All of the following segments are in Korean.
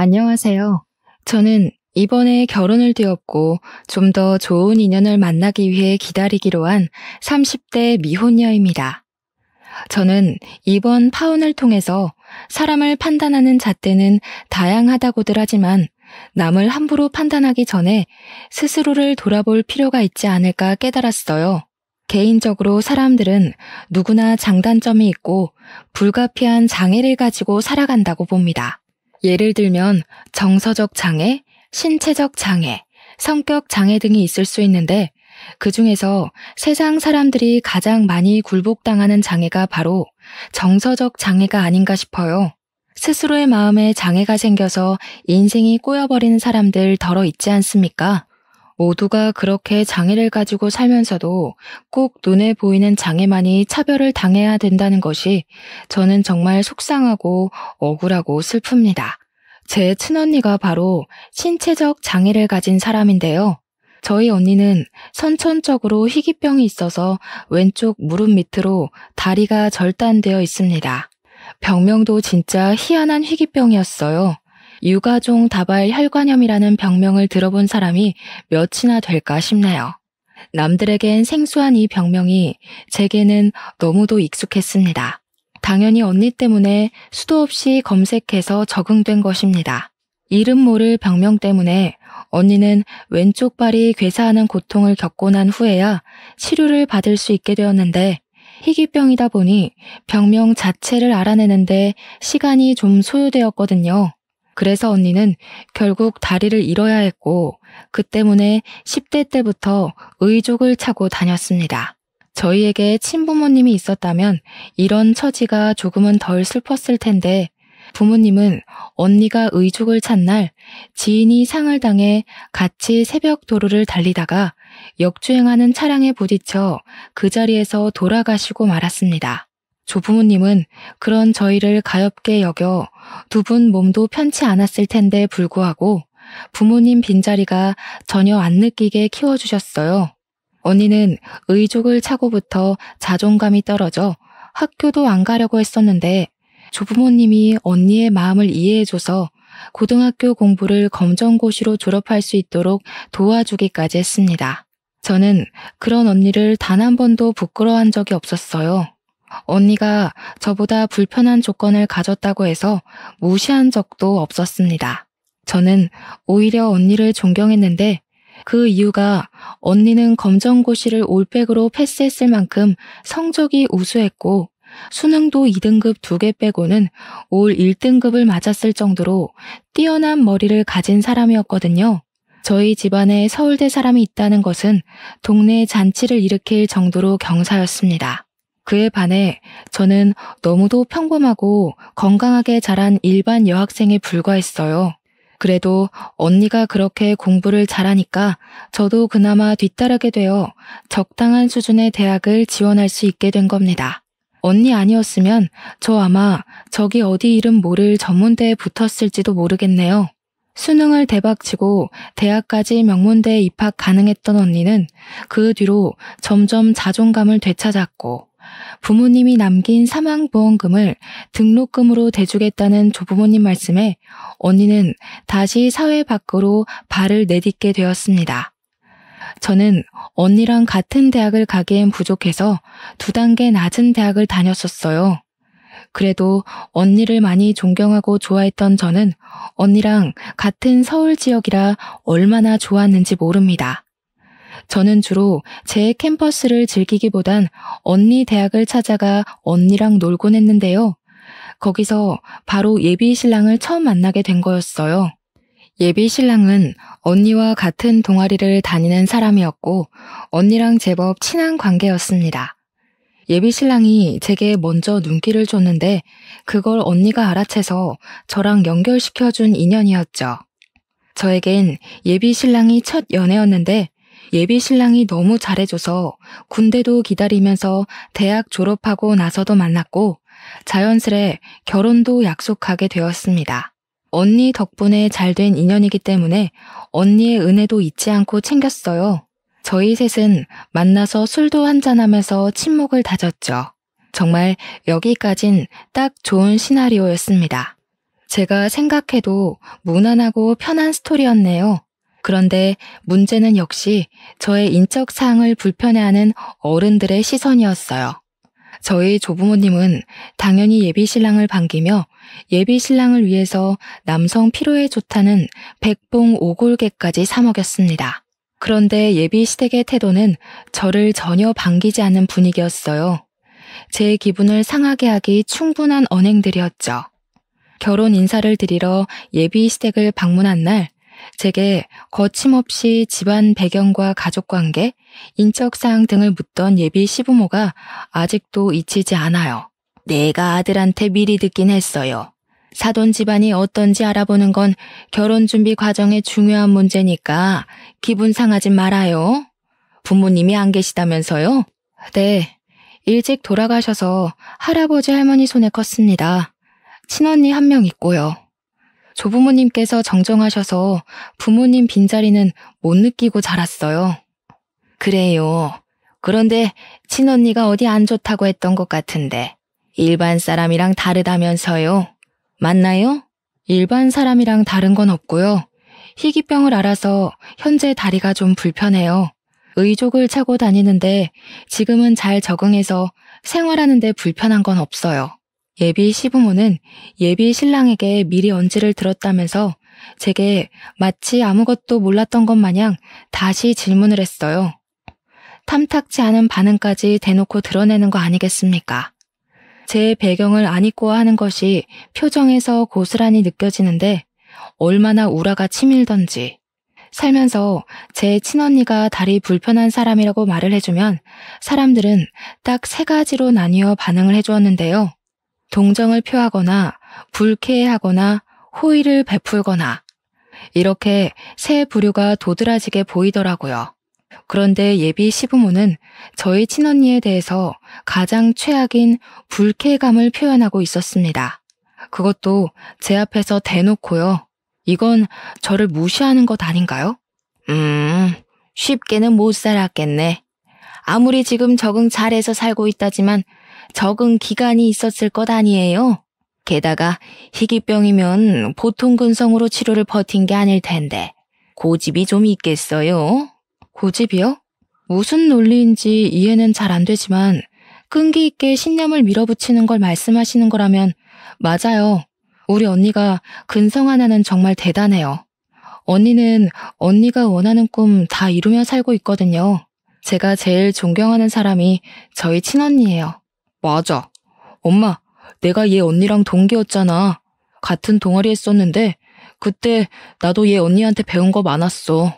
안녕하세요. 저는 이번에 결혼을 되었고 좀 더 좋은 인연을 만나기 위해 기다리기로 한 30대 미혼녀입니다. 저는 이번 파혼을 통해서 사람을 판단하는 잣대는 다양하다고들 하지만 남을 함부로 판단하기 전에 스스로를 돌아볼 필요가 있지 않을까 깨달았어요. 개인적으로 사람들은 누구나 장단점이 있고 불가피한 장애를 가지고 살아간다고 봅니다. 예를 들면 정서적 장애, 신체적 장애, 성격 장애 등이 있을 수 있는데 그 중에서 세상 사람들이 가장 많이 굴복당하는 장애가 바로 정서적 장애가 아닌가 싶어요. 스스로의 마음에 장애가 생겨서 인생이 꼬여버리는 사람들 덜어 있지 않습니까? 모두가 그렇게 장애를 가지고 살면서도 꼭 눈에 보이는 장애만이 차별을 당해야 된다는 것이 저는 정말 속상하고 억울하고 슬픕니다. 제 친언니가 바로 신체적 장애를 가진 사람인데요. 저희 언니는 선천적으로 희귀병이 있어서 왼쪽 무릎 밑으로 다리가 절단되어 있습니다. 병명도 진짜 희한한 희귀병이었어요. 유가종 다발 혈관염이라는 병명을 들어본 사람이 몇이나 될까 싶네요. 남들에겐 생소한 이 병명이 제게는 너무도 익숙했습니다. 당연히 언니 때문에 수도 없이 검색해서 적응된 것입니다. 이름 모를 병명 때문에 언니는 왼쪽 발이 괴사하는 고통을 겪고 난 후에야 치료를 받을 수 있게 되었는데 희귀병이다 보니 병명 자체를 알아내는데 시간이 좀 소요되었거든요. 그래서 언니는 결국 다리를 잃어야 했고 그 때문에 10대 때부터 의족을 차고 다녔습니다. 저희에게 친부모님이 있었다면 이런 처지가 조금은 덜 슬펐을 텐데 부모님은 언니가 의족을 찬 날 지인이 상을 당해 같이 새벽 도로를 달리다가 역주행하는 차량에 부딪혀 그 자리에서 돌아가시고 말았습니다. 조부모님은 그런 저희를 가엾게 여겨 두 분 몸도 편치 않았을 텐데 불구하고 부모님 빈자리가 전혀 안 느끼게 키워주셨어요. 언니는 의족을 차고부터 자존감이 떨어져 학교도 안 가려고 했었는데 조부모님이 언니의 마음을 이해해줘서 고등학교 공부를 검정고시로 졸업할 수 있도록 도와주기까지 했습니다. 저는 그런 언니를 단 한 번도 부끄러워한 적이 없었어요. 언니가 저보다 불편한 조건을 가졌다고 해서 무시한 적도 없었습니다. 저는 오히려 언니를 존경했는데 그 이유가 언니는 검정고시를 올백으로 패스했을 만큼 성적이 우수했고 수능도 2등급 2개 빼고는 올 1등급을 맞았을 정도로 뛰어난 머리를 가진 사람이었거든요. 저희 집안에 서울대 사람이 있다는 것은 동네 잔치를 일으킬 정도로 경사였습니다. 그에 반해 저는 너무도 평범하고 건강하게 자란 일반 여학생에 불과했어요. 그래도 언니가 그렇게 공부를 잘하니까 저도 그나마 뒤따르게 되어 적당한 수준의 대학을 지원할 수 있게 된 겁니다. 언니 아니었으면 저 아마 저기 어디 이름 모를 전문대에 붙었을지도 모르겠네요. 수능을 대박치고 대학까지 명문대에 입학 가능했던 언니는 그 뒤로 점점 자존감을 되찾았고 부모님이 남긴 사망보험금을 등록금으로 대주겠다는 조부모님 말씀에 언니는 다시 사회 밖으로 발을 내딛게 되었습니다. 저는 언니랑 같은 대학을 가기엔 부족해서 2단계 낮은 대학을 다녔었어요. 그래도 언니를 많이 존경하고 좋아했던 저는 언니랑 같은 서울 지역이라 얼마나 좋았는지 모릅니다. 저는 주로 제 캠퍼스를 즐기기보단 언니 대학을 찾아가 언니랑 놀곤 했는데요. 거기서 바로 예비 신랑을 처음 만나게 된 거였어요. 예비 신랑은 언니와 같은 동아리를 다니는 사람이었고 언니랑 제법 친한 관계였습니다. 예비 신랑이 제게 먼저 눈길을 줬는데 그걸 언니가 알아채서 저랑 연결시켜준 인연이었죠. 저에겐 예비 신랑이 첫 연애였는데 예비 신랑이 너무 잘해줘서 군대도 기다리면서 대학 졸업하고 나서도 만났고 자연스레 결혼도 약속하게 되었습니다. 언니 덕분에 잘된 인연이기 때문에 언니의 은혜도 잊지 않고 챙겼어요. 저희 셋은 만나서 술도 한잔하면서 친목을 다졌죠. 정말 여기까진 딱 좋은 시나리오였습니다. 제가 생각해도 무난하고 편한 스토리였네요. 그런데 문제는 역시 저의 인적 사항을 불편해하는 어른들의 시선이었어요. 저희 조부모님은 당연히 예비 신랑을 반기며 예비 신랑을 위해서 남성 피로에 좋다는 백봉 오골개까지 사 먹였습니다. 그런데 예비 시댁의 태도는 저를 전혀 반기지 않는 분위기였어요. 제 기분을 상하게 하기 충분한 언행들이었죠. 결혼 인사를 드리러 예비 시댁을 방문한 날, 제게 거침없이 집안 배경과 가족관계, 인적사항 등을 묻던 예비 시부모가 아직도 잊히지 않아요. 내가 아들한테 미리 듣긴 했어요. 사돈 집안이 어떤지 알아보는 건 결혼 준비 과정의 중요한 문제니까 기분 상하지 말아요. 부모님이 안 계시다면서요? 네, 일찍 돌아가셔서 할아버지 할머니 손에 컸습니다. 친언니 한 명 있고요. 조부모님께서 정정하셔서 부모님 빈자리는 못 느끼고 자랐어요. 그래요. 그런데 친언니가 어디 안 좋다고 했던 것 같은데 일반 사람이랑 다르다면서요. 맞나요? 일반 사람이랑 다른 건 없고요. 희귀병을 앓아서 현재 다리가 좀 불편해요. 의족을 차고 다니는데 지금은 잘 적응해서 생활하는 데 불편한 건 없어요. 예비 시부모는 예비 신랑에게 미리 언지를 들었다면서 제게 마치 아무것도 몰랐던 것 마냥 다시 질문을 했어요. 탐탁지 않은 반응까지 대놓고 드러내는 거 아니겠습니까? 제 배경을 안 잊고 하는 것이 표정에서 고스란히 느껴지는데 얼마나 우라가 치밀던지. 살면서 제 친언니가 다리 불편한 사람이라고 말을 해주면 사람들은 딱 3가지로 나뉘어 반응을 해주었는데요. 동정을 표하거나 불쾌해하거나 호의를 베풀거나 이렇게 세 부류가 도드라지게 보이더라고요. 그런데 예비 시부모는 저희 친언니에 대해서 가장 최악인 불쾌감을 표현하고 있었습니다. 그것도 제 앞에서 대놓고요. 이건 저를 무시하는 것 아닌가요? 쉽게는 못 살았겠네. 아무리 지금 적응 잘해서 살고 있다지만 적응 기간이 있었을 것 아니에요. 게다가 희귀병이면 보통 근성으로 치료를 버틴 게 아닐 텐데 고집이 좀 있겠어요? 고집이요? 무슨 논리인지 이해는 잘 안 되지만 끈기 있게 신념을 밀어붙이는 걸 말씀하시는 거라면 맞아요. 우리 언니가 근성 하나는 정말 대단해요. 언니는 언니가 원하는 꿈 다 이루며 살고 있거든요. 제가 제일 존경하는 사람이 저희 친언니예요. 맞아. 엄마, 내가 얘 언니랑 동기였잖아. 같은 동아리 했었는데 그때 나도 얘 언니한테 배운 거 많았어.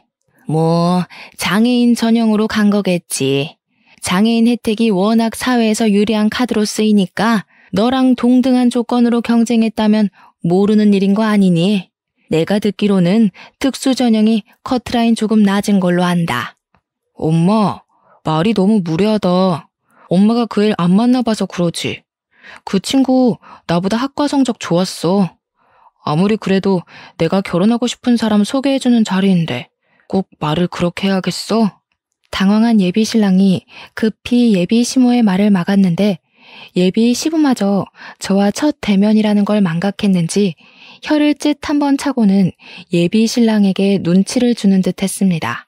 뭐 장애인 전형으로 간 거겠지. 장애인 혜택이 워낙 사회에서 유리한 카드로 쓰이니까 너랑 동등한 조건으로 경쟁했다면 모르는 일인 거 아니니? 내가 듣기로는 특수 전형이 커트라인 조금 낮은 걸로 안다. 엄마, 말이 너무 무례하다. 엄마가 그 애 안 만나봐서 그러지. 그 친구 나보다 학과 성적 좋았어. 아무리 그래도 내가 결혼하고 싶은 사람 소개해주는 자리인데 꼭 말을 그렇게 해야겠어? 당황한 예비 신랑이 급히 예비 시모의 말을 막았는데 예비 시부마저 저와 첫 대면이라는 걸 망각했는지 혀를 찢 한 번 차고는 예비 신랑에게 눈치를 주는 듯 했습니다.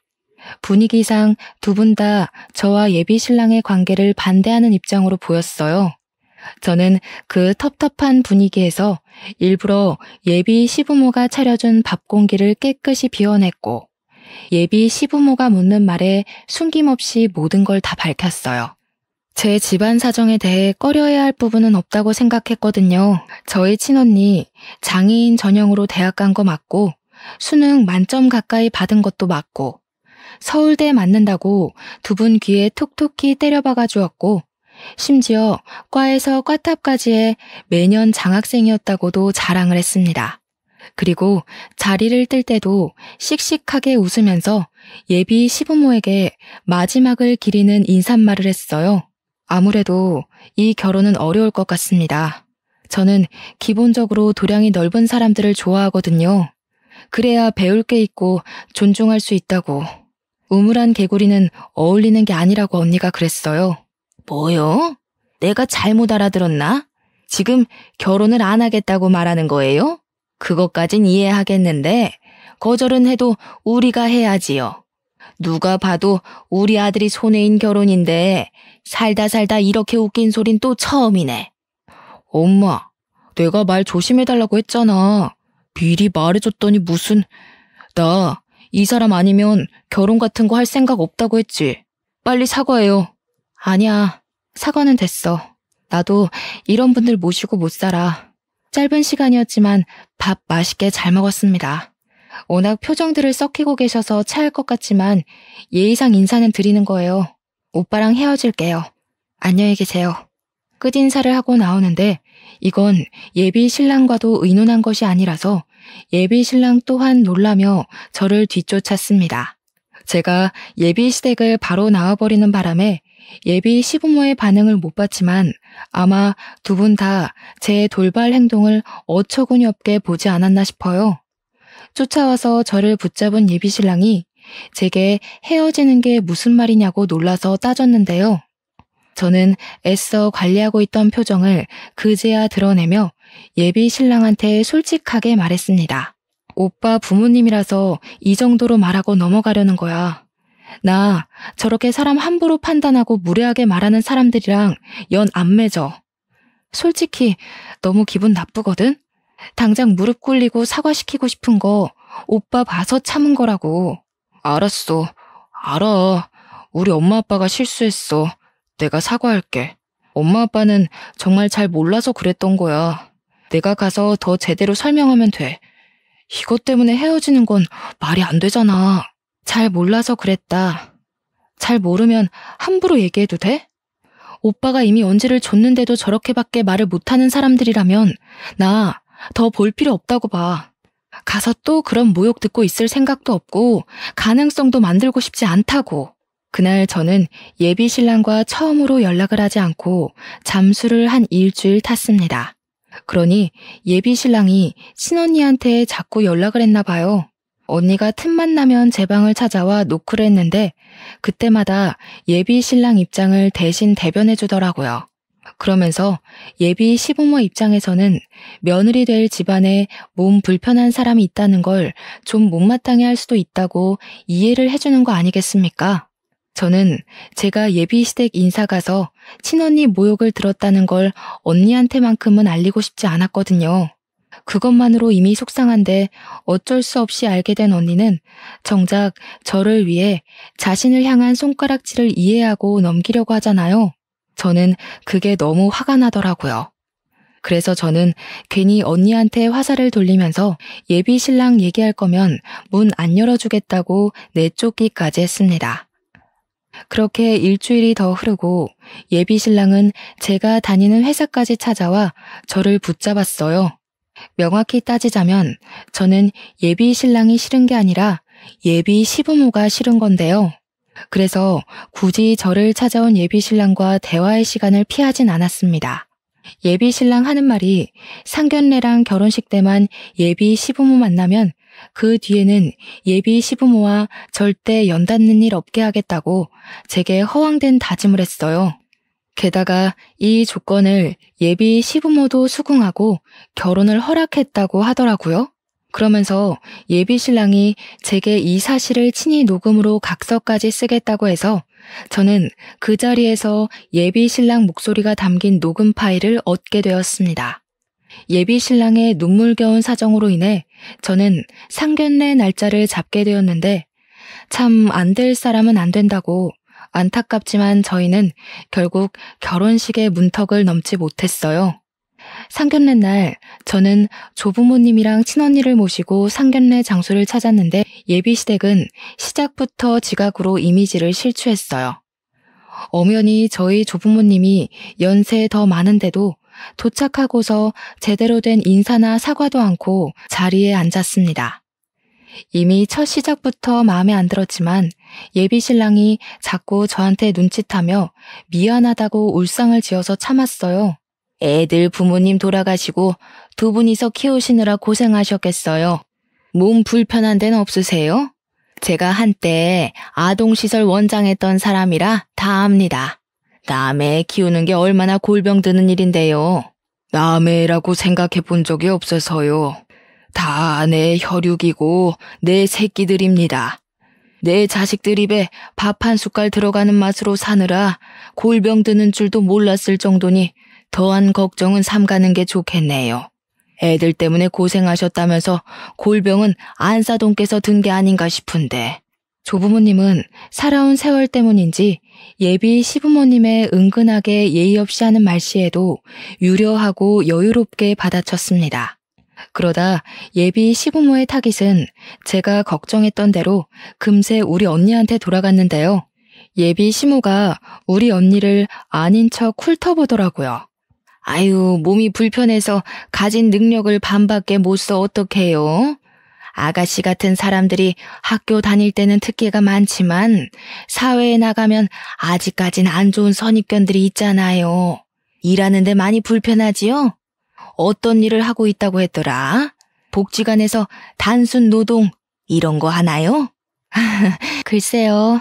분위기상 두 분 다 저와 예비 신랑의 관계를 반대하는 입장으로 보였어요. 저는 그 텁텁한 분위기에서 일부러 예비 시부모가 차려준 밥 공기를 깨끗이 비워냈고 예비 시부모가 묻는 말에 숨김없이 모든 걸 다 밝혔어요. 제 집안 사정에 대해 꺼려야 할 부분은 없다고 생각했거든요. 저희 친언니 장애인 전형으로 대학 간 거 맞고 수능 만점 가까이 받은 것도 맞고 서울대 맞는다고 두 분 귀에 톡톡히 때려박아 주었고 심지어 과에서 과탑까지 해 매년 장학생이었다고도 자랑을 했습니다. 그리고 자리를 뜰 때도 씩씩하게 웃으면서 예비 시부모에게 마지막을 기리는 인사말을 했어요. 아무래도 이 결혼은 어려울 것 같습니다. 저는 기본적으로 도량이 넓은 사람들을 좋아하거든요. 그래야 배울 게 있고 존중할 수 있다고. 우물한 개구리는 어울리는 게 아니라고 언니가 그랬어요. 뭐요? 내가 잘못 알아들었나? 지금 결혼을 안 하겠다고 말하는 거예요? 그것까진 이해하겠는데 거절은 해도 우리가 해야지요. 누가 봐도 우리 아들이 손해인 결혼인데 살다 살다 이렇게 웃긴 소린 또 처음이네. 엄마, 내가 말 조심해달라고 했잖아. 미리 말해줬더니 무슨... 나 이 사람 아니면 결혼 같은 거 할 생각 없다고 했지. 빨리 사과해요. 아니야, 사과는 됐어. 나도 이런 분들 모시고 못 살아. 짧은 시간이었지만 밥 맛있게 잘 먹었습니다. 워낙 표정들을 썩히고 계셔서 차일 것 같지만 예의상 인사는 드리는 거예요. 오빠랑 헤어질게요. 안녕히 계세요. 끝인사를 하고 나오는데 이건 예비 신랑과도 의논한 것이 아니라서 예비 신랑 또한 놀라며 저를 뒤쫓았습니다. 제가 예비 시댁을 바로 나와버리는 바람에 예비 시부모의 반응을 못 봤지만 아마 두 분 다 제 돌발 행동을 어처구니 없게 보지 않았나 싶어요. 쫓아와서 저를 붙잡은 예비 신랑이 제게 헤어지는 게 무슨 말이냐고 놀라서 따졌는데요. 저는 애써 관리하고 있던 표정을 그제야 드러내며 예비 신랑한테 솔직하게 말했습니다. 오빠 부모님이라서 이 정도로 말하고 넘어가려는 거야. 나 저렇게 사람 함부로 판단하고 무례하게 말하는 사람들이랑 연 안 맺어. 솔직히 너무 기분 나쁘거든? 당장 무릎 꿇리고 사과시키고 싶은 거 오빠 봐서 참은 거라고. 알았어. 알아. 우리 엄마 아빠가 실수했어. 내가 사과할게. 엄마 아빠는 정말 잘 몰라서 그랬던 거야. 내가 가서 더 제대로 설명하면 돼. 이것 때문에 헤어지는 건 말이 안 되잖아. 잘 몰라서 그랬다. 잘 모르면 함부로 얘기해도 돼? 오빠가 이미 언지를 줬는데도 저렇게밖에 말을 못하는 사람들이라면 나 더 볼 필요 없다고 봐. 가서 또 그런 모욕 듣고 있을 생각도 없고 가능성도 만들고 싶지 않다고. 그날 저는 예비 신랑과 처음으로 연락을 하지 않고 잠수를 한 일주일 탔습니다. 그러니 예비 신랑이 친언니한테 자꾸 연락을 했나 봐요. 언니가 틈만 나면 제 방을 찾아와 노크를 했는데 그때마다 예비 신랑 입장을 대신 대변해 주더라고요. 그러면서 예비 시부모 입장에서는 며느리 될 집안에 몸 불편한 사람이 있다는 걸 좀 못마땅해 할 수도 있다고 이해를 해주는 거 아니겠습니까? 저는 제가 예비 시댁 인사 가서 친언니 모욕을 들었다는 걸 언니한테만큼은 알리고 싶지 않았거든요. 그것만으로 이미 속상한데 어쩔 수 없이 알게 된 언니는 정작 저를 위해 자신을 향한 손가락질을 이해하고 넘기려고 하잖아요. 저는 그게 너무 화가 나더라고요. 그래서 저는 괜히 언니한테 화살을 돌리면서 예비 신랑 얘기할 거면 문 안 열어주겠다고 내쫓기까지 했습니다. 그렇게 일주일이 더 흐르고 예비 신랑은 제가 다니는 회사까지 찾아와 저를 붙잡았어요. 명확히 따지자면 저는 예비 신랑이 싫은 게 아니라 예비 시부모가 싫은 건데요. 그래서 굳이 저를 찾아온 예비 신랑과 대화의 시간을 피하진 않았습니다. 예비 신랑 하는 말이 상견례랑 결혼식 때만 예비 시부모 만나면 그 뒤에는 예비 시부모와 절대 연닿는 일 없게 하겠다고 제게 허황된 다짐을 했어요. 게다가 이 조건을 예비 시부모도 수긍하고 결혼을 허락했다고 하더라고요. 그러면서 예비 신랑이 제게 이 사실을 친히 녹음으로 각서까지 쓰겠다고 해서 저는 그 자리에서 예비 신랑 목소리가 담긴 녹음 파일을 얻게 되었습니다. 예비 신랑의 눈물겨운 사정으로 인해 저는 상견례 날짜를 잡게 되었는데 참 안 될 사람은 안 된다고 안타깝지만 저희는 결국 결혼식의 문턱을 넘지 못했어요. 상견례 날 저는 조부모님이랑 친언니를 모시고 상견례 장소를 찾았는데 예비 시댁은 시작부터 지각으로 이미지를 실추했어요. 엄연히 저희 조부모님이 연세 더 많은데도 도착하고서 제대로 된 인사나 사과도 않고 자리에 앉았습니다. 이미 첫 시작부터 마음에 안 들었지만 예비 신랑이 자꾸 저한테 눈짓하며 미안하다고 울상을 지어서 참았어요. 애들 부모님 돌아가시고 두 분이서 키우시느라 고생하셨겠어요. 몸 불편한 데는 없으세요? 제가 한때 아동시설 원장했던 사람이라 다 압니다. 남의 애 키우는 게 얼마나 골병 드는 일인데요. 남의 애라고 생각해 본 적이 없어서요. 다 내 혈육이고 내 새끼들입니다. 내 자식들 입에 밥 한 숟갈 들어가는 맛으로 사느라 골병 드는 줄도 몰랐을 정도니 더한 걱정은 삼가는 게 좋겠네요. 애들 때문에 고생하셨다면서 골병은 안사돈께서 든 게 아닌가 싶은데. 조부모님은 살아온 세월 때문인지 예비 시부모님의 은근하게 예의 없이 하는 말씨에도 유려하고 여유롭게 받아쳤습니다. 그러다 예비 시부모의 타깃은 제가 걱정했던 대로 금세 우리 언니한테 돌아갔는데요. 예비 시모가 우리 언니를 아닌 척 훑어보더라고요. 아유, 몸이 불편해서 가진 능력을 반밖에 못 써 어떡해요? 아가씨 같은 사람들이 학교 다닐 때는 특기가 많지만 사회에 나가면 아직까진 안 좋은 선입견들이 있잖아요. 일하는데 많이 불편하지요? 어떤 일을 하고 있다고 했더라? 복지관에서 단순 노동 이런 거 하나요? 글쎄요.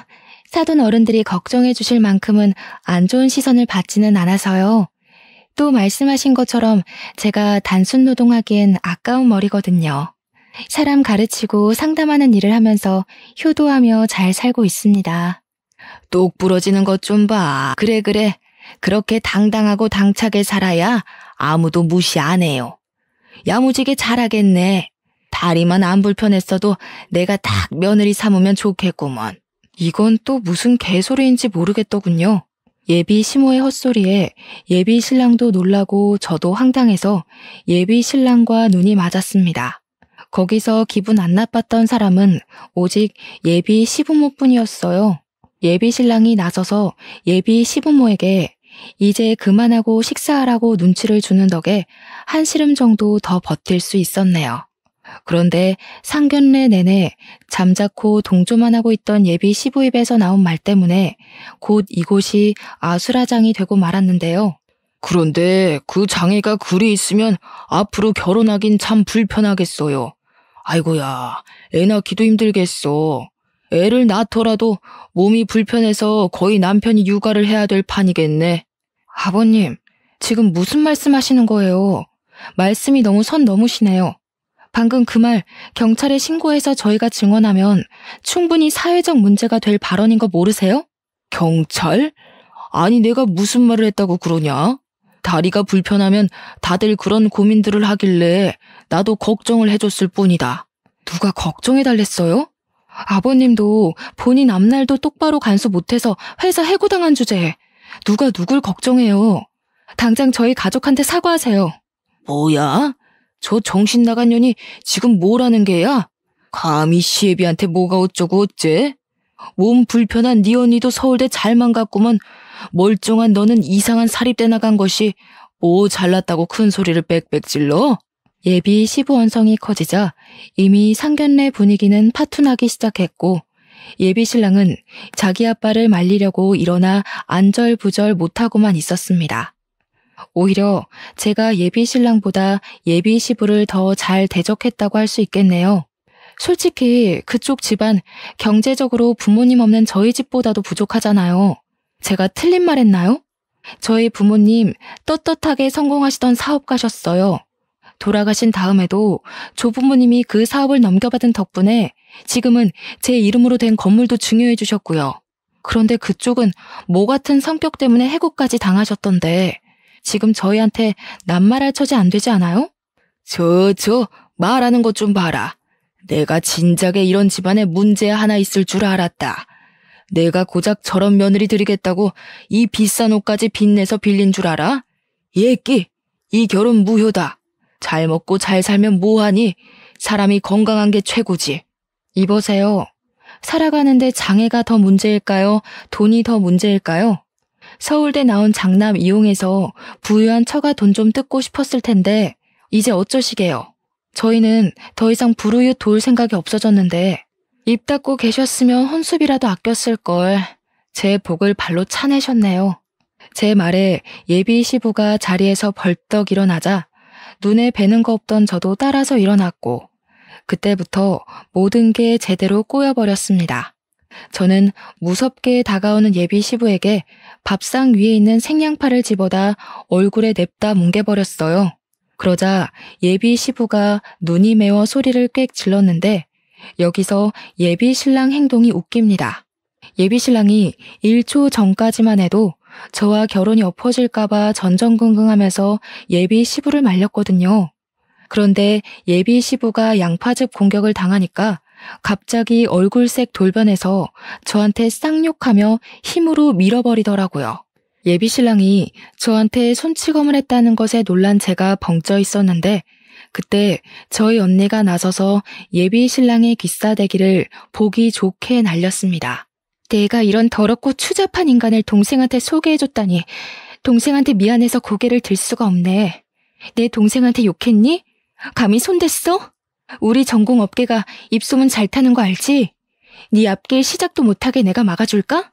사돈 어른들이 걱정해 주실 만큼은 안 좋은 시선을 받지는 않아서요. 또 말씀하신 것처럼 제가 단순 노동하기엔 아까운 머리거든요. 사람 가르치고 상담하는 일을 하면서 효도하며 잘 살고 있습니다. 똑 부러지는 것 좀 봐. 그래. 그렇게 당당하고 당차게 살아야 아무도 무시 안 해요. 야무지게 잘하겠네. 다리만 안 불편했어도 내가 딱 며느리 삼으면 좋겠구먼. 이건 또 무슨 개소리인지 모르겠더군요. 예비 시모의 헛소리에 예비 신랑도 놀라고 저도 황당해서 예비 신랑과 눈이 맞았습니다. 거기서 기분 안 나빴던 사람은 오직 예비 시부모뿐이었어요. 예비 신랑이 나서서 예비 시부모에게 이제 그만하고 식사하라고 눈치를 주는 덕에 한시름 정도 더 버틸 수 있었네요. 그런데 상견례 내내 잠자코 동조만 하고 있던 예비 시부 입에서 나온 말 때문에 곧 이곳이 아수라장이 되고 말았는데요. 그런데 그 장애가 그리 있으면 앞으로 결혼하긴 참 불편하겠어요. 아이고야, 애 낳기도 힘들겠어. 애를 낳더라도 몸이 불편해서 거의 남편이 육아를 해야 될 판이겠네. 아버님, 지금 무슨 말씀하시는 거예요? 말씀이 너무 선 넘으시네요. 방금 그 말 경찰에 신고해서 저희가 증언하면 충분히 사회적 문제가 될 발언인 거 모르세요? 경찰? 아니 내가 무슨 말을 했다고 그러냐? 다리가 불편하면 다들 그런 고민들을 하길래 나도 걱정을 해줬을 뿐이다. 누가 걱정해달랬어요? 아버님도 본인 앞날도 똑바로 간수 못해서 회사 해고당한 주제에 누가 누굴 걱정해요. 당장 저희 가족한테 사과하세요. 뭐야? 저 정신 나간 년이 지금 뭐라는 게야? 감히 시애비한테 뭐가 어쩌고 어째? 몸 불편한 네 언니도 서울대 잘만 갔구먼. 멀쩡한 너는 이상한 사립대 나간 것이 뭐 잘났다고 큰 소리를 빽빽 질러? 예비 시부 원성이 커지자 이미 상견례 분위기는 파투나기 시작했고 예비 신랑은 자기 아빠를 말리려고 일어나 안절부절 못하고만 있었습니다. 오히려 제가 예비 신랑보다 예비 시부를 더 잘 대적했다고 할 수 있겠네요. 솔직히 그쪽 집안 경제적으로 부모님 없는 저희 집보다도 부족하잖아요. 제가 틀린 말 했나요? 저희 부모님 떳떳하게 성공하시던 사업가셨어요. 돌아가신 다음에도 조부모님이 그 사업을 넘겨받은 덕분에 지금은 제 이름으로 된 건물도 증여해 주셨고요. 그런데 그쪽은 모 같은 성격 때문에 해고까지 당하셨던데 지금 저희한테 낱말할 처지 안 되지 않아요? 말하는 것 좀 봐라. 내가 진작에 이런 집안에 문제 하나 있을 줄 알았다. 내가 고작 저런 며느리 드리겠다고 이 비싼 옷까지 빚내서 빌린 줄 알아? 예끼, 이 결혼 무효다. 잘 먹고 잘 살면 뭐하니? 사람이 건강한 게 최고지. 이보세요. 살아가는데 장애가 더 문제일까요? 돈이 더 문제일까요? 서울대 나온 장남 이용해서 부유한 처가 돈 좀 뜯고 싶었을 텐데 이제 어쩌시게요? 저희는 더 이상 불우윳 도울 생각이 없어졌는데 입 닫고 계셨으면 혼수비라도 아꼈을걸. 제 복을 발로 차내셨네요. 제 말에 예비 시부가 자리에서 벌떡 일어나자 눈에 뵈는 거 없던 저도 따라서 일어났고 그때부터 모든 게 제대로 꼬여버렸습니다. 저는 무섭게 다가오는 예비 시부에게 밥상 위에 있는 생양파를 집어다 얼굴에 냅다 뭉개버렸어요. 그러자 예비 시부가 눈이 매워 소리를 꽥 질렀는데 여기서 예비 신랑 행동이 웃깁니다. 예비 신랑이 1초 전까지만 해도 저와 결혼이 엎어질까봐 전전긍긍하면서 예비 시부를 말렸거든요. 그런데 예비 시부가 양파즙 공격을 당하니까 갑자기 얼굴색 돌변해서 저한테 쌍욕하며 힘으로 밀어버리더라고요. 예비 신랑이 저한테 손찌검을 했다는 것에 놀란 제가 벙쪄 있었는데 그때 저희 언니가 나서서 예비 신랑의 귀싸대기를 보기 좋게 날렸습니다. 내가 이런 더럽고 추잡한 인간을 동생한테 소개해줬다니 동생한테 미안해서 고개를 들 수가 없네. 내 동생한테 욕했니? 감히 손댔어? 우리 전공업계가 입소문 잘 타는 거 알지? 네 앞길 시작도 못하게 내가 막아줄까?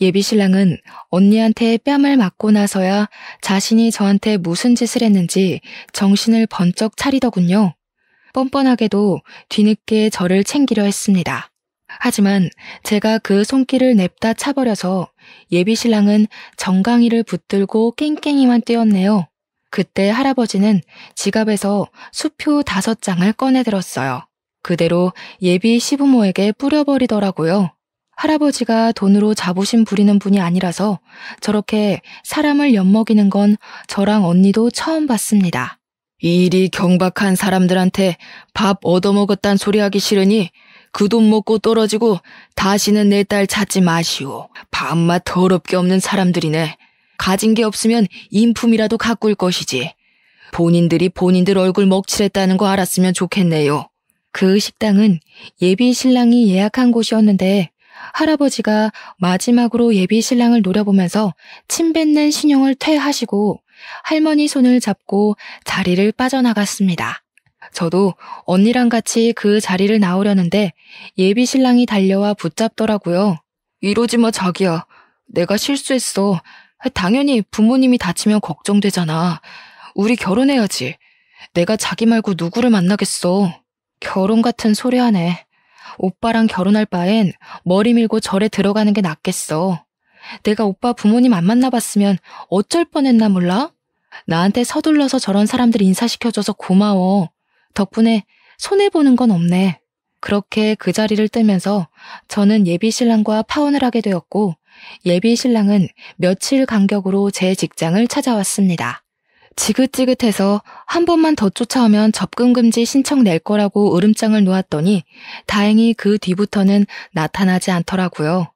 예비 신랑은 언니한테 뺨을 맞고 나서야 자신이 저한테 무슨 짓을 했는지 정신을 번쩍 차리더군요. 뻔뻔하게도 뒤늦게 저를 챙기려 했습니다. 하지만 제가 그 손길을 냅다 차버려서 예비 신랑은 정강이를 붙들고 깽깽이만 뛰었네요. 그때 할아버지는 지갑에서 수표 5장을 꺼내들었어요. 그대로 예비 시부모에게 뿌려버리더라고요. 할아버지가 돈으로 자부심 부리는 분이 아니라서 저렇게 사람을 엿먹이는 건 저랑 언니도 처음 봤습니다. 이리 경박한 사람들한테 밥 얻어먹었단 소리 하기 싫으니 그 돈 먹고 떨어지고 다시는 내 딸 찾지 마시오. 밥맛 더럽게 없는 사람들이네. 가진 게 없으면 인품이라도 가꿀 것이지. 본인들이 본인들 얼굴 먹칠했다는 거 알았으면 좋겠네요. 그 식당은 예비 신랑이 예약한 곳이었는데 할아버지가 마지막으로 예비 신랑을 노려보면서 침 뱉는 신용을 퇴하시고 할머니 손을 잡고 자리를 빠져나갔습니다. 저도 언니랑 같이 그 자리를 나오려는데 예비 신랑이 달려와 붙잡더라고요. 이러지 마 자기야. 내가 실수했어. 당연히 부모님이 다치면 걱정되잖아. 우리 결혼해야지. 내가 자기 말고 누구를 만나겠어. 결혼 같은 소리 하네. 오빠랑 결혼할 바엔 머리 밀고 절에 들어가는 게 낫겠어. 내가 오빠 부모님 안 만나봤으면 어쩔 뻔했나 몰라? 나한테 서둘러서 저런 사람들 인사시켜줘서 고마워. 덕분에 손해보는 건 없네. 그렇게 그 자리를 뜨면서 저는 예비 신랑과 파혼을 하게 되었고 예비 신랑은 며칠 간격으로 제 직장을 찾아왔습니다. 지긋지긋해서 한 번만 더 쫓아오면 접근금지 신청 낼 거라고 으름장을 놓았더니 다행히 그 뒤부터는 나타나지 않더라고요.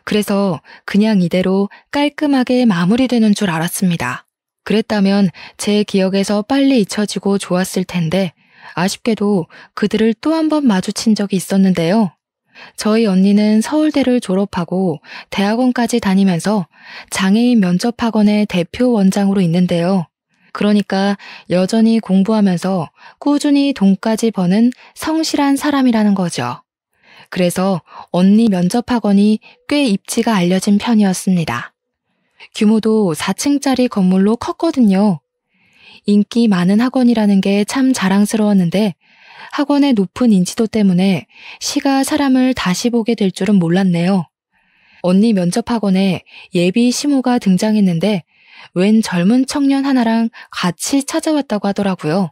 그래서 그냥 이대로 깔끔하게 마무리되는 줄 알았습니다. 그랬다면 제 기억에서 빨리 잊혀지고 좋았을 텐데 아쉽게도 그들을 또 한 번 마주친 적이 있었는데요. 저희 언니는 서울대를 졸업하고 대학원까지 다니면서 장애인 면접학원의 대표 원장으로 있는데요. 그러니까 여전히 공부하면서 꾸준히 돈까지 버는 성실한 사람이라는 거죠. 그래서 언니 면접학원이 꽤 입지가 알려진 편이었습니다. 규모도 4층짜리 건물로 컸거든요. 인기 많은 학원이라는 게 참 자랑스러웠는데 학원의 높은 인지도 때문에 시가 사람을 다시 보게 될 줄은 몰랐네요. 언니 면접학원에 예비 시모가 등장했는데 웬 젊은 청년 하나랑 같이 찾아왔다고 하더라고요.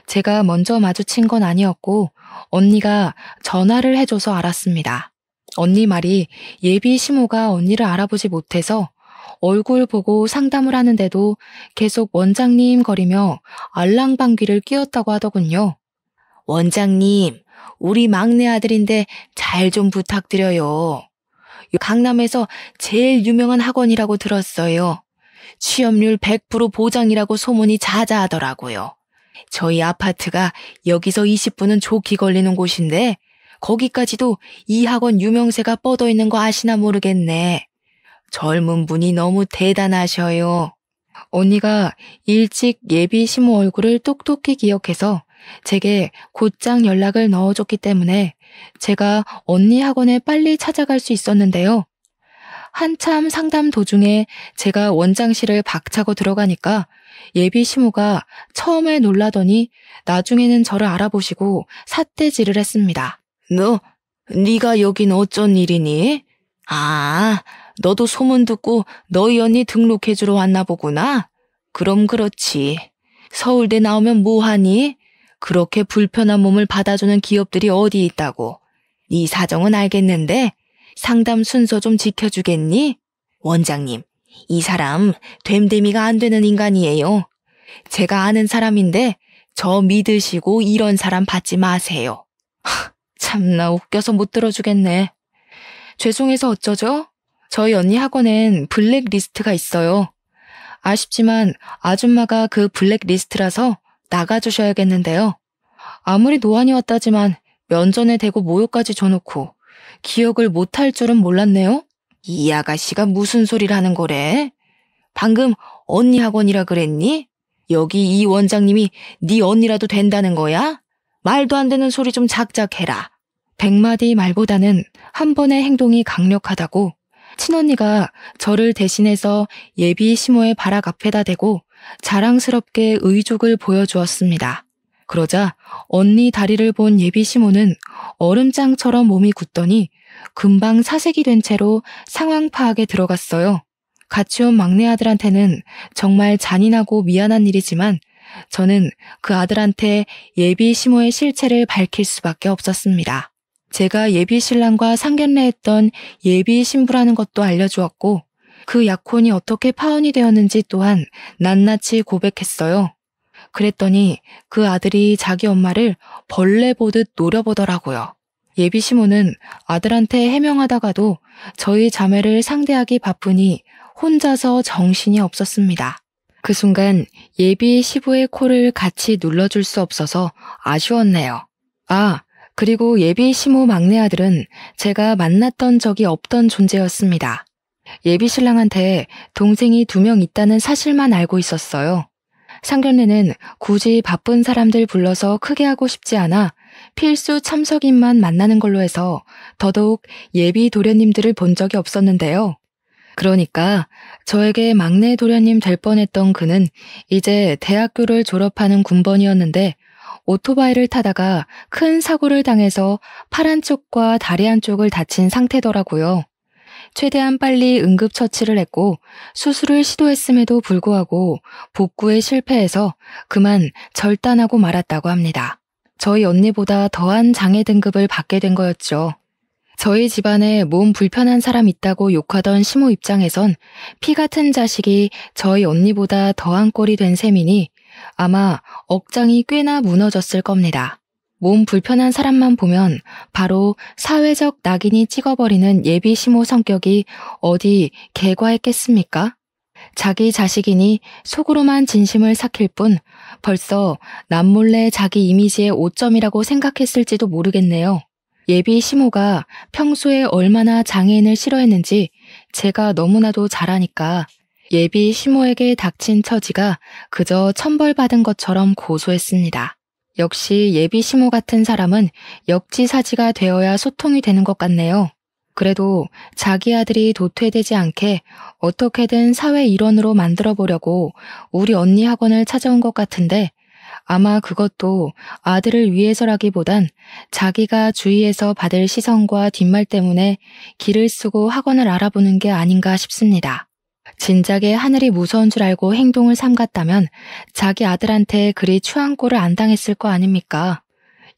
제가 먼저 마주친 건 아니었고 언니가 전화를 해줘서 알았습니다. 언니 말이 예비 시모가 언니를 알아보지 못해서 얼굴 보고 상담을 하는데도 계속 원장님 거리며 알랑방귀를 뀌었다고 하더군요. 원장님, 우리 막내 아들인데 잘 좀 부탁드려요. 강남에서 제일 유명한 학원이라고 들었어요. 취업률 100% 보장이라고 소문이 자자하더라고요. 저희 아파트가 여기서 20분은 좋게 걸리는 곳인데 거기까지도 이 학원 유명세가 뻗어 있는 거 아시나 모르겠네. 젊은 분이 너무 대단하셔요. 언니가 일찍 예비 시모 얼굴을 똑똑히 기억해서 제게 곧장 연락을 넣어줬기 때문에 제가 언니 학원에 빨리 찾아갈 수 있었는데요. 한참 상담 도중에 제가 원장실을 박차고 들어가니까 예비 시모가 처음에 놀라더니 나중에는 저를 알아보시고 삿대질을 했습니다. 네가 여긴 어쩐 일이니? 아, 너도 소문 듣고 너희 언니 등록해주러 왔나 보구나? 그럼 그렇지. 서울대 나오면 뭐하니? 그렇게 불편한 몸을 받아주는 기업들이 어디 있다고. 네 사정은 알겠는데 상담 순서 좀 지켜주겠니? 원장님, 이 사람 됨됨이가 안 되는 인간이에요. 제가 아는 사람인데 저 믿으시고 이런 사람 받지 마세요. 참나 웃겨서 못 들어주겠네. 죄송해서 어쩌죠? 저희 언니 학원엔 블랙리스트가 있어요. 아쉽지만 아줌마가 그 블랙리스트라서 나가주셔야겠는데요. 아무리 노안이 왔다지만 면전에 대고 모욕까지 줘놓고 기억을 못할 줄은 몰랐네요. 이 아가씨가 무슨 소리를 하는 거래? 방금 언니 학원이라 그랬니? 여기 이 원장님이 네 언니라도 된다는 거야? 말도 안 되는 소리 좀 작작해라. 100마디 말보다는 한 번의 행동이 강력하다고 친언니가 저를 대신해서 예비 시모의 바락 앞에다 대고 자랑스럽게 의족을 보여주었습니다. 그러자 언니 다리를 본 예비 시모는 얼음장처럼 몸이 굳더니 금방 사색이 된 채로 상황 파악에 들어갔어요. 같이 온 막내 아들한테는 정말 잔인하고 미안한 일이지만 저는 그 아들한테 예비 시모의 실체를 밝힐 수밖에 없었습니다. 제가 예비 신랑과 상견례했던 예비 신부라는 것도 알려주었고 그 약혼이 어떻게 파혼이 되었는지 또한 낱낱이 고백했어요. 그랬더니 그 아들이 자기 엄마를 벌레 보듯 노려보더라고요. 예비 시모는 아들한테 해명하다가도 저희 자매를 상대하기 바쁘니 혼자서 정신이 없었습니다. 그 순간 예비 시부의 코를 같이 눌러줄 수 없어서 아쉬웠네요. 그리고 예비 시모 막내 아들은 제가 만났던 적이 없던 존재였습니다. 예비 신랑한테 동생이 2명 있다는 사실만 알고 있었어요. 상견례는 굳이 바쁜 사람들 불러서 크게 하고 싶지 않아 필수 참석인만 만나는 걸로 해서 더더욱 예비 도련님들을 본 적이 없었는데요. 그러니까 저에게 막내 도련님 될 뻔했던 그는 이제 대학교를 졸업하는 군번이었는데 오토바이를 타다가 큰 사고를 당해서 팔 한쪽과 다리 한쪽을 다친 상태더라고요. 최대한 빨리 응급처치를 했고 수술을 시도했음에도 불구하고 복구에 실패해서 그만 절단하고 말았다고 합니다. 저희 언니보다 더한 장애 등급을 받게 된 거였죠. 저희 집안에 몸 불편한 사람 있다고 욕하던 시모 입장에선 피 같은 자식이 저희 언니보다 더한 꼴이 된 셈이니 아마 억장이 꽤나 무너졌을 겁니다. 몸 불편한 사람만 보면 바로 사회적 낙인이 찍어버리는 예비 시모 성격이 어디 개과했겠습니까? 자기 자식이니 속으로만 진심을 삭힐 뿐 벌써 남몰래 자기 이미지의 오점이라고 생각했을지도 모르겠네요. 예비 시모가 평소에 얼마나 장애인을 싫어했는지 제가 너무나도 잘 아니까 예비 시모에게 닥친 처지가 그저 천벌받은 것처럼 고소했습니다. 역시 예비 시모 같은 사람은 역지사지가 되어야 소통이 되는 것 같네요. 그래도 자기 아들이 도태되지 않게 어떻게든 사회 일원으로 만들어보려고 우리 언니 학원을 찾아온 것 같은데 아마 그것도 아들을 위해서라기보단 자기가 주위에서 받을 시선과 뒷말 때문에 길을 쓰고 학원을 알아보는 게 아닌가 싶습니다. 진작에 하늘이 무서운 줄 알고 행동을 삼갔다면 자기 아들한테 그리 추한 꼴을 안 당했을 거 아닙니까?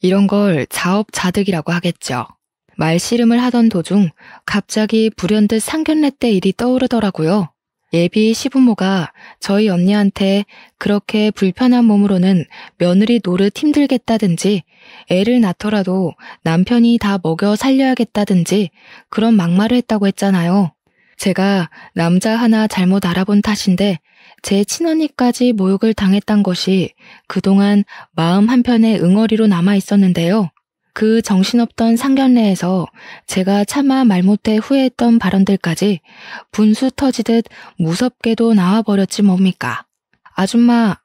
이런 걸 자업자득이라고 하겠죠. 말씨름을 하던 도중 갑자기 불현듯 상견례 때 일이 떠오르더라고요. 예비 시부모가 저희 언니한테 그렇게 불편한 몸으로는 며느리 노릇 힘들겠다든지 애를 낳더라도 남편이 다 먹여 살려야겠다든지 그런 막말을 했다고 했잖아요. 제가 남자 하나 잘못 알아본 탓인데 제 친언니까지 모욕을 당했단 것이 그동안 마음 한편에 응어리로 남아 있었는데요. 그 정신없던 상견례에서 제가 차마 말 못해 후회했던 발언들까지 분수 터지듯 무섭게도 나와버렸지 뭡니까. 아줌마,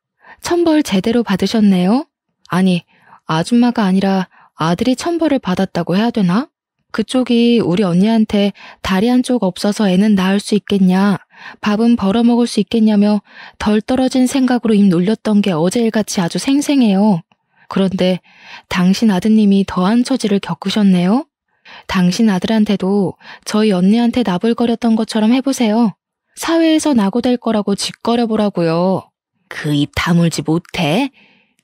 천벌 제대로 받으셨네요? 아니, 아줌마가 아니라 아들이 천벌을 받았다고 해야 되나? 그쪽이 우리 언니한테 다리 한쪽 없어서 애는 낳을 수 있겠냐, 밥은 벌어먹을 수 있겠냐며 덜 떨어진 생각으로 입 놀렸던 게 어제일같이 아주 생생해요. 그런데 당신 아드님이 더한 처지를 겪으셨네요? 당신 아들한테도 저희 언니한테 나불거렸던 것처럼 해보세요. 사회에서 낙오될 거라고 짓거려보라고요. 그 입 다물지 못해?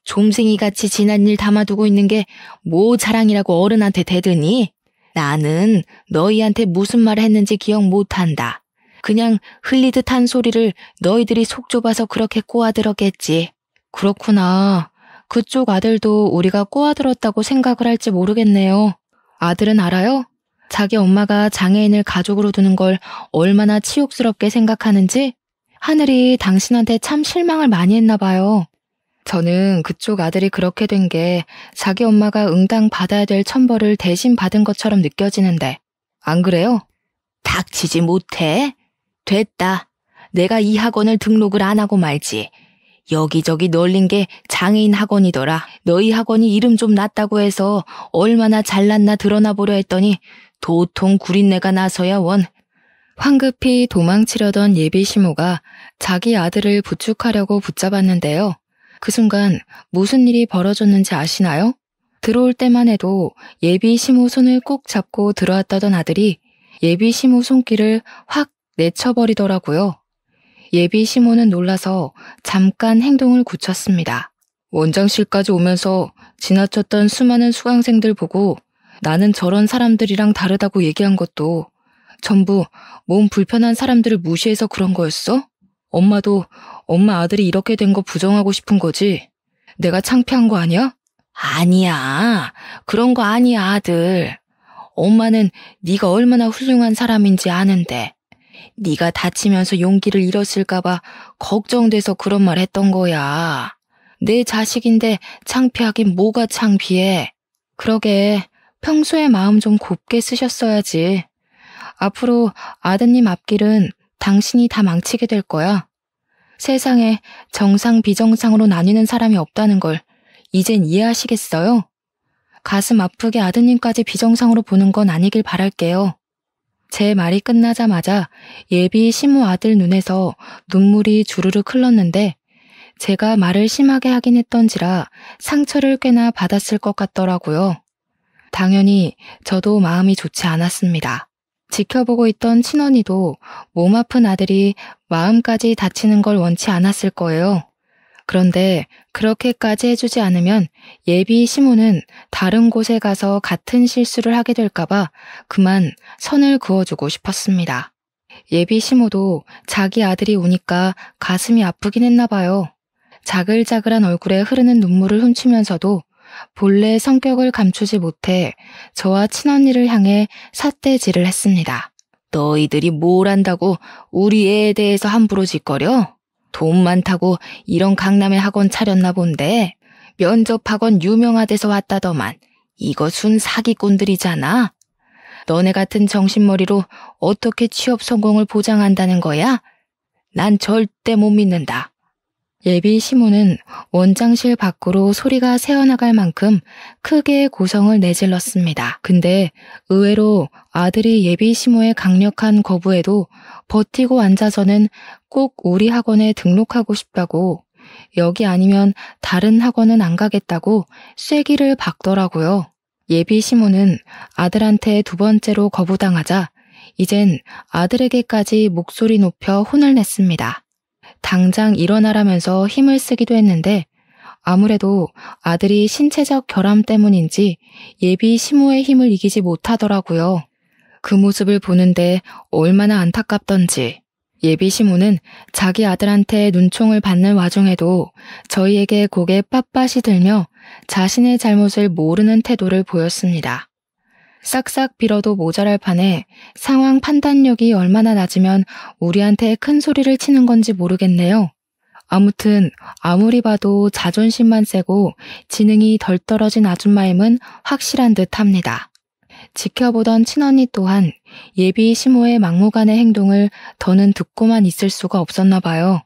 좀생이같이 지난 일 담아두고 있는 게 뭐 자랑이라고 어른한테 대드니? 나는 너희한테 무슨 말을 했는지 기억 못한다. 그냥 흘리듯 한 소리를 너희들이 속 좁아서 그렇게 꼬아들었겠지. 그렇구나. 그쪽 아들도 우리가 꼬아들었다고 생각을 할지 모르겠네요. 아들은 알아요? 자기 엄마가 장애인을 가족으로 두는 걸 얼마나 치욕스럽게 생각하는지? 하늘이 당신한테 참 실망을 많이 했나 봐요. 저는 그쪽 아들이 그렇게 된 게 자기 엄마가 응당 받아야 될 천벌을 대신 받은 것처럼 느껴지는데, 안 그래요? 닥치지 못해? 됐다. 내가 이 학원을 등록을 안 하고 말지. 여기저기 널린 게 장애인 학원이더라. 너희 학원이 이름 좀 났다고 해서 얼마나 잘났나 드러나 보려 했더니 도통 구린내가 나서야 원. 황급히 도망치려던 예비 시모가 자기 아들을 부축하려고 붙잡았는데요. 그 순간 무슨 일이 벌어졌는지 아시나요? 들어올 때만 해도 예비 시모 손을 꼭 잡고 들어왔다던 아들이 예비 시모 손길을 확 내쳐버리더라고요. 예비 시모는 놀라서 잠깐 행동을 굳혔습니다. 원장실까지 오면서 지나쳤던 수많은 수강생들 보고 나는 저런 사람들이랑 다르다고 얘기한 것도 전부 몸 불편한 사람들을 무시해서 그런 거였어? 엄마도 엄마 아들이 이렇게 된 거 부정하고 싶은 거지? 내가 창피한 거 아니야? 아니야. 그런 거 아니야, 아들. 엄마는 네가 얼마나 훌륭한 사람인지 아는데 네가 다치면서 용기를 잃었을까 봐 걱정돼서 그런 말 했던 거야. 내 자식인데 창피하긴 뭐가 창피해. 그러게 평소에 마음 좀 곱게 쓰셨어야지. 앞으로 아드님 앞길은 당신이 다 망치게 될 거야. 세상에 정상 비정상으로 나뉘는 사람이 없다는 걸 이젠 이해하시겠어요? 가슴 아프게 아드님까지 비정상으로 보는 건 아니길 바랄게요. 제 말이 끝나자마자 예비 시모 아들 눈에서 눈물이 주르륵 흘렀는데 제가 말을 심하게 하긴 했던지라 상처를 꽤나 받았을 것 같더라고요. 당연히 저도 마음이 좋지 않았습니다. 지켜보고 있던 친언니도 몸 아픈 아들이 마음까지 다치는 걸 원치 않았을 거예요. 그런데 그렇게까지 해주지 않으면 예비 시모는 다른 곳에 가서 같은 실수를 하게 될까봐 그만 선을 그어주고 싶었습니다. 예비 시모도 자기 아들이 우니까 가슴이 아프긴 했나 봐요. 자글자글한 얼굴에 흐르는 눈물을 훔치면서도 본래 성격을 감추지 못해 저와 친언니를 향해 삿대질을 했습니다. 너희들이 뭘 안다고 우리 애에 대해서 함부로 짓거려? 돈 많다고 이런 강남에 학원 차렸나 본데 면접학원 유명하대서 왔다더만 이거 순 사기꾼들이잖아. 너네 같은 정신머리로 어떻게 취업 성공을 보장한다는 거야? 난 절대 못 믿는다. 예비 시모는 원장실 밖으로 소리가 새어나갈 만큼 크게 고성을 내질렀습니다. 근데 의외로 아들이 예비 시모의 강력한 거부에도 버티고 앉아서는 꼭 우리 학원에 등록하고 싶다고, 여기 아니면 다른 학원은 안 가겠다고 쐐기를 박더라고요. 예비 시모는 아들한테 두 번째로 거부당하자 이젠 아들에게까지 목소리 높여 혼을 냈습니다. 당장 일어나라면서 힘을 쓰기도 했는데 아무래도 아들이 신체적 결함 때문인지 예비 시모의 힘을 이기지 못하더라고요. 그 모습을 보는데 얼마나 안타깝던지. 예비 시모는 자기 아들한테 눈총을 받는 와중에도 저희에게 고개 빳빳이 들며 자신의 잘못을 모르는 태도를 보였습니다. 싹싹 빌어도 모자랄 판에 상황 판단력이 얼마나 낮으면 우리한테 큰 소리를 치는 건지 모르겠네요. 아무튼 아무리 봐도 자존심만 세고 지능이 덜 떨어진 아줌마임은 확실한 듯 합니다. 지켜보던 친언니 또한 예비 시모의 막무가내 행동을 더는 듣고만 있을 수가 없었나 봐요.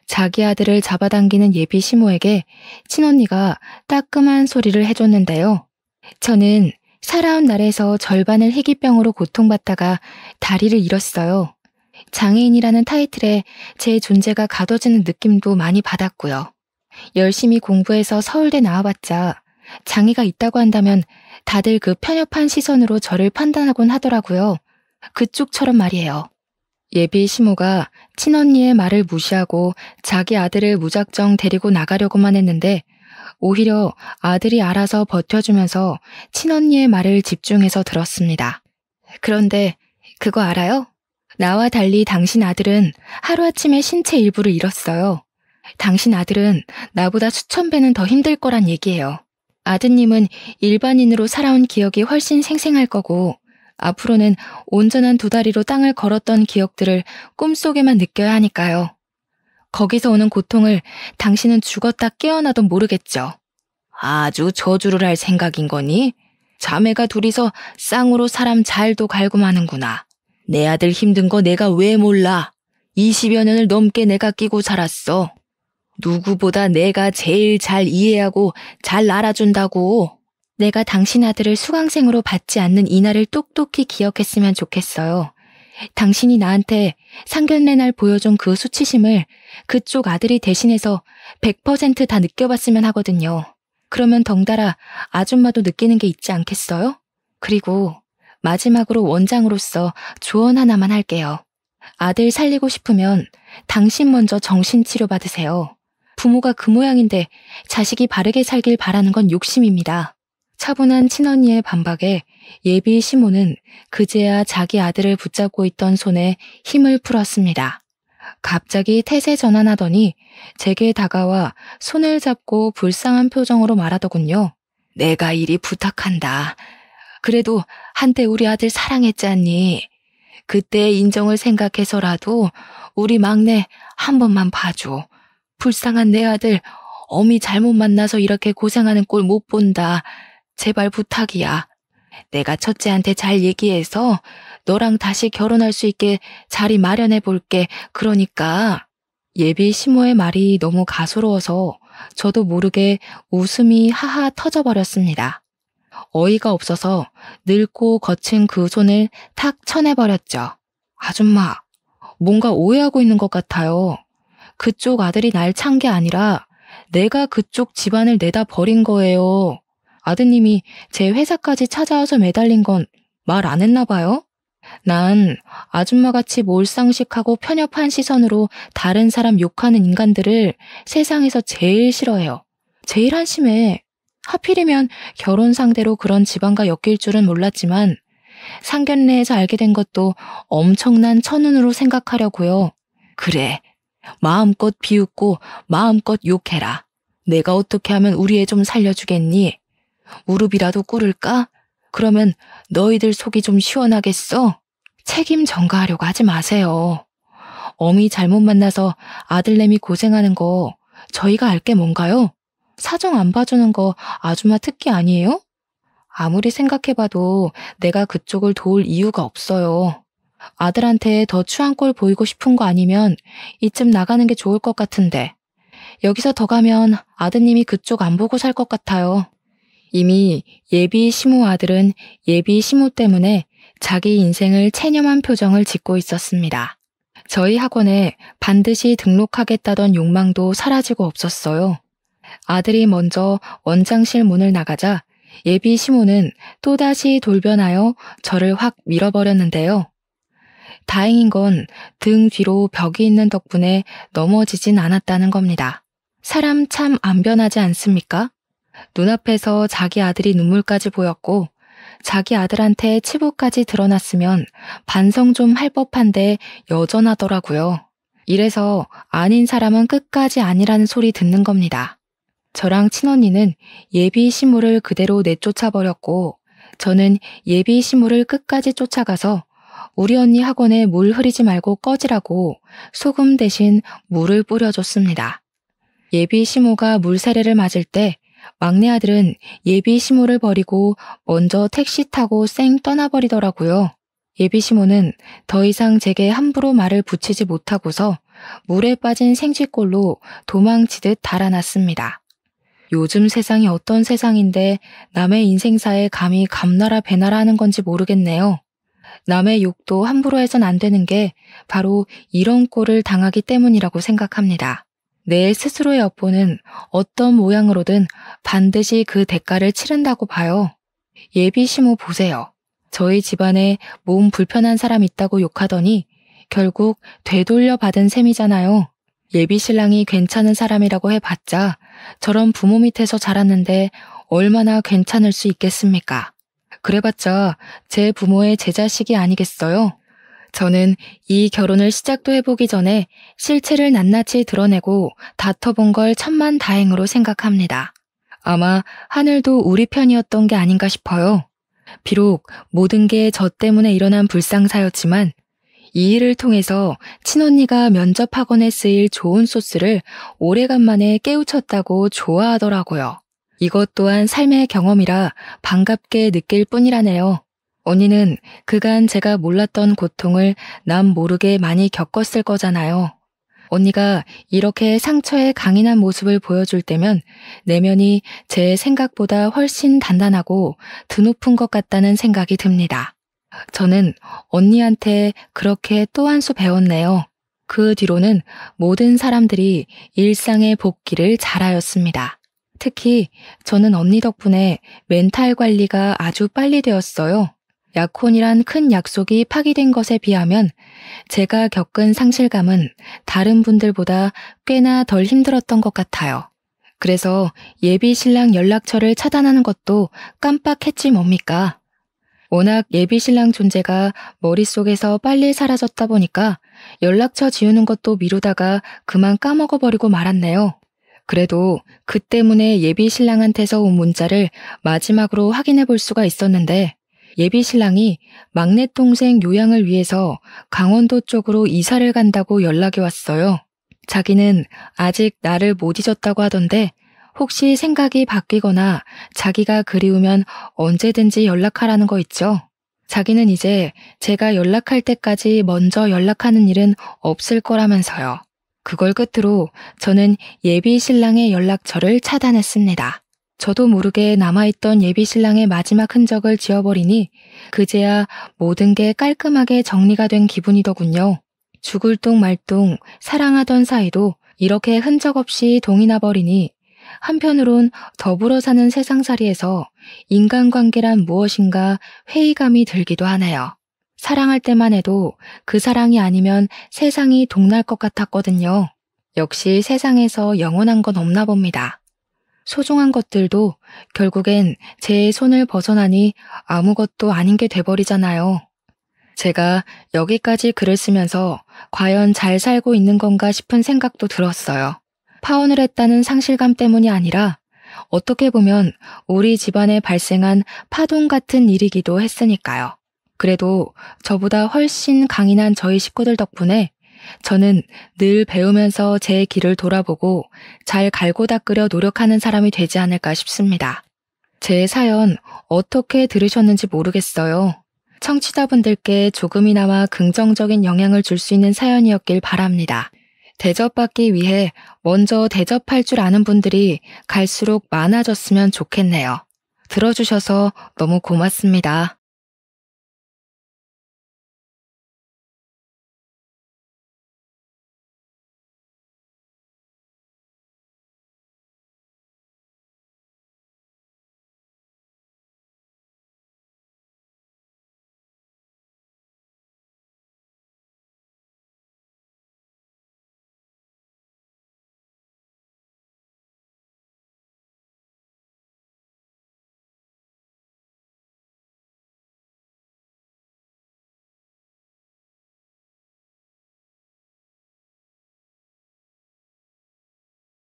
자기 아들을 잡아당기는 예비 시모에게 친언니가 따끔한 소리를 해줬는데요. 저는 살아온 날에서 절반을 희귀병으로 고통받다가 다리를 잃었어요. 장애인이라는 타이틀에 제 존재가 가둬지는 느낌도 많이 받았고요. 열심히 공부해서 서울대 나와봤자 장애가 있다고 한다면 다들 그 편협한 시선으로 저를 판단하곤 하더라고요. 그쪽처럼 말이에요. 예비 시모가 친언니의 말을 무시하고 자기 아들을 무작정 데리고 나가려고만 했는데 오히려 아들이 알아서 버텨주면서 친언니의 말을 집중해서 들었습니다. 그런데 그거 알아요? 나와 달리 당신 아들은 하루아침에 신체 일부를 잃었어요. 당신 아들은 나보다 수천 배는 더 힘들 거란 얘기예요. 아드님은 일반인으로 살아온 기억이 훨씬 생생할 거고 앞으로는 온전한 두 다리로 땅을 걸었던 기억들을 꿈속에만 느껴야 하니까요. 거기서 오는 고통을 당신은 죽었다 깨어나도 모르겠죠. 아주 저주를 할 생각인 거니? 자매가 둘이서 쌍으로 사람 잘도 갈고 마는구나. 내 아들 힘든 거 내가 왜 몰라? 20여 년을 넘게 내가 끼고 살았어. 누구보다 내가 제일 잘 이해하고 잘 알아준다고. 내가 당신 아들을 수강생으로 받지 않는 이날을 똑똑히 기억했으면 좋겠어요. 당신이 나한테 상견례 날 보여준 그 수치심을 그쪽 아들이 대신해서 100% 다 느껴봤으면 하거든요. 그러면 덩달아 아줌마도 느끼는 게 있지 않겠어요? 그리고 마지막으로 원장으로서 조언 하나만 할게요. 아들 살리고 싶으면 당신 먼저 정신치료 받으세요. 부모가 그 모양인데 자식이 바르게 살길 바라는 건 욕심입니다. 차분한 친언니의 반박에 예비 시모는 그제야 자기 아들을 붙잡고 있던 손에 힘을 풀었습니다. 갑자기 태세 전환하더니 제게 다가와 손을 잡고 불쌍한 표정으로 말하더군요. 내가 이리 부탁한다. 그래도 한때 우리 아들 사랑했잖니. 그때의 인정을 생각해서라도 우리 막내 한 번만 봐줘. 불쌍한 내 아들 어미 잘못 만나서 이렇게 고생하는 꼴 못 본다. 제발 부탁이야. 내가 첫째한테 잘 얘기해서 너랑 다시 결혼할 수 있게 자리 마련해 볼게. 그러니까. 예비 시모의 말이 너무 가소로워서 저도 모르게 웃음이 하하 터져버렸습니다. 어이가 없어서 늙고 거친 그 손을 탁 쳐내버렸죠. 아줌마, 뭔가 오해하고 있는 것 같아요. 그쪽 아들이 날 찬 게 아니라 내가 그쪽 집안을 내다 버린 거예요. 아드님이 제 회사까지 찾아와서 매달린 건 말 안 했나 봐요? 난 아줌마같이 몰상식하고 편협한 시선으로 다른 사람 욕하는 인간들을 세상에서 제일 싫어해요. 제일 한심해. 하필이면 결혼 상대로 그런 집안과 엮일 줄은 몰랐지만 상견례에서 알게 된 것도 엄청난 천운으로 생각하려고요. 그래, 마음껏 비웃고 마음껏 욕해라. 내가 어떻게 하면 우리 애 좀 살려주겠니? 무릎이라도 꿇을까? 그러면 너희들 속이 좀 시원하겠어? 책임 전가하려고 하지 마세요. 어미 잘못 만나서 아들내미 고생하는 거 저희가 알 게 뭔가요? 사정 안 봐주는 거 아줌마 특기 아니에요? 아무리 생각해봐도 내가 그쪽을 도울 이유가 없어요. 아들한테 더 추한 꼴 보이고 싶은 거 아니면 이쯤 나가는 게 좋을 것 같은데 여기서 더 가면 아드님이 그쪽 안 보고 살 것 같아요. 이미 예비 시모 아들은 예비 시모 때문에 자기 인생을 체념한 표정을 짓고 있었습니다. 저희 학원에 반드시 등록하겠다던 욕망도 사라지고 없었어요. 아들이 먼저 원장실 문을 나가자 예비 시모는 또다시 돌변하여 저를 확 밀어버렸는데요. 다행인 건 등 뒤로 벽이 있는 덕분에 넘어지진 않았다는 겁니다. 사람 참 안 변하지 않습니까? 눈앞에서 자기 아들이 눈물까지 보였고 자기 아들한테 치부까지 드러났으면 반성 좀 할 법한데 여전하더라고요. 이래서 아닌 사람은 끝까지 아니라는 소리 듣는 겁니다. 저랑 친언니는 예비 시모를 그대로 내쫓아버렸고 저는 예비 시모를 끝까지 쫓아가서 우리 언니 학원에 물 흐리지 말고 꺼지라고 소금 대신 물을 뿌려줬습니다. 예비 시모가 물세례를 맞을 때 막내 아들은 예비 시모를 버리고 먼저 택시 타고 쌩 떠나버리더라고요. 예비 시모는 더 이상 제게 함부로 말을 붙이지 못하고서 물에 빠진 생쥐꼴로 도망치듯 달아났습니다. 요즘 세상이 어떤 세상인데 남의 인생사에 감히 감나라 배나라 하는 건지 모르겠네요. 남의 욕도 함부로 해선 안 되는 게 바로 이런 꼴을 당하기 때문이라고 생각합니다. 내 스스로의 업보는 어떤 모양으로든 반드시 그 대가를 치른다고 봐요. 예비 시모 보세요. 저희 집안에 몸 불편한 사람 있다고 욕하더니 결국 되돌려 받은 셈이잖아요. 예비 신랑이 괜찮은 사람이라고 해봤자 저런 부모 밑에서 자랐는데 얼마나 괜찮을 수 있겠습니까? 그래봤자 제 부모의 제 자식이 아니겠어요? 저는 이 결혼을 시작도 해보기 전에 실체를 낱낱이 드러내고 다퉈본 걸 천만다행으로 생각합니다. 아마 하늘도 우리 편이었던 게 아닌가 싶어요. 비록 모든 게 저 때문에 일어난 불상사였지만 이 일을 통해서 친언니가 면접학원에 쓰일 좋은 소스를 오래간만에 깨우쳤다고 좋아하더라고요. 이것 또한 삶의 경험이라 반갑게 느낄 뿐이라네요. 언니는 그간 제가 몰랐던 고통을 남 모르게 많이 겪었을 거잖아요. 언니가 이렇게 상처에 강인한 모습을 보여줄 때면 내면이 제 생각보다 훨씬 단단하고 드높은 것 같다는 생각이 듭니다. 저는 언니한테 그렇게 또 한 수 배웠네요. 그 뒤로는 모든 사람들이 일상의 복귀를 잘하였습니다. 특히 저는 언니 덕분에 멘탈 관리가 아주 빨리 되었어요. 약혼이란 큰 약속이 파기된 것에 비하면 제가 겪은 상실감은 다른 분들보다 꽤나 덜 힘들었던 것 같아요. 그래서 예비 신랑 연락처를 차단하는 것도 깜빡했지 뭡니까? 워낙 예비 신랑 존재가 머릿속에서 빨리 사라졌다 보니까 연락처 지우는 것도 미루다가 그만 까먹어버리고 말았네요. 그래도 그 때문에 예비 신랑한테서 온 문자를 마지막으로 확인해 볼 수가 있었는데 예비 신랑이 막내 동생 요양을 위해서 강원도 쪽으로 이사를 간다고 연락이 왔어요. 자기는 아직 나를 못 잊었다고 하던데 혹시 생각이 바뀌거나 자기가 그리우면 언제든지 연락하라는 거 있죠. 자기는 이제 제가 연락할 때까지 먼저 연락하는 일은 없을 거라면서요. 그걸 끝으로 저는 예비 신랑의 연락처를 차단했습니다. 저도 모르게 남아있던 예비 신랑의 마지막 흔적을 지워버리니 그제야 모든 게 깔끔하게 정리가 된 기분이더군요. 죽을 둥 말 둥 사랑하던 사이도 이렇게 흔적 없이 동이 나버리니 한편으론 더불어 사는 세상살이에서 인간관계란 무엇인가 회의감이 들기도 하네요. 사랑할 때만 해도 그 사랑이 아니면 세상이 동날 것 같았거든요. 역시 세상에서 영원한 건 없나 봅니다. 소중한 것들도 결국엔 제 손을 벗어나니 아무것도 아닌 게 돼버리잖아요. 제가 여기까지 글을 쓰면서 과연 잘 살고 있는 건가 싶은 생각도 들었어요. 파혼을 했다는 상실감 때문이 아니라 어떻게 보면 우리 집안에 발생한 파동 같은 일이기도 했으니까요. 그래도 저보다 훨씬 강인한 저희 식구들 덕분에 저는 늘 배우면서 제 길을 돌아보고 잘 갈고 닦으려 노력하는 사람이 되지 않을까 싶습니다. 제 사연 어떻게 들으셨는지 모르겠어요. 청취자분들께 조금이나마 긍정적인 영향을 줄 수 있는 사연이었길 바랍니다. 대접받기 위해 먼저 대접할 줄 아는 분들이 갈수록 많아졌으면 좋겠네요. 들어주셔서 너무 고맙습니다.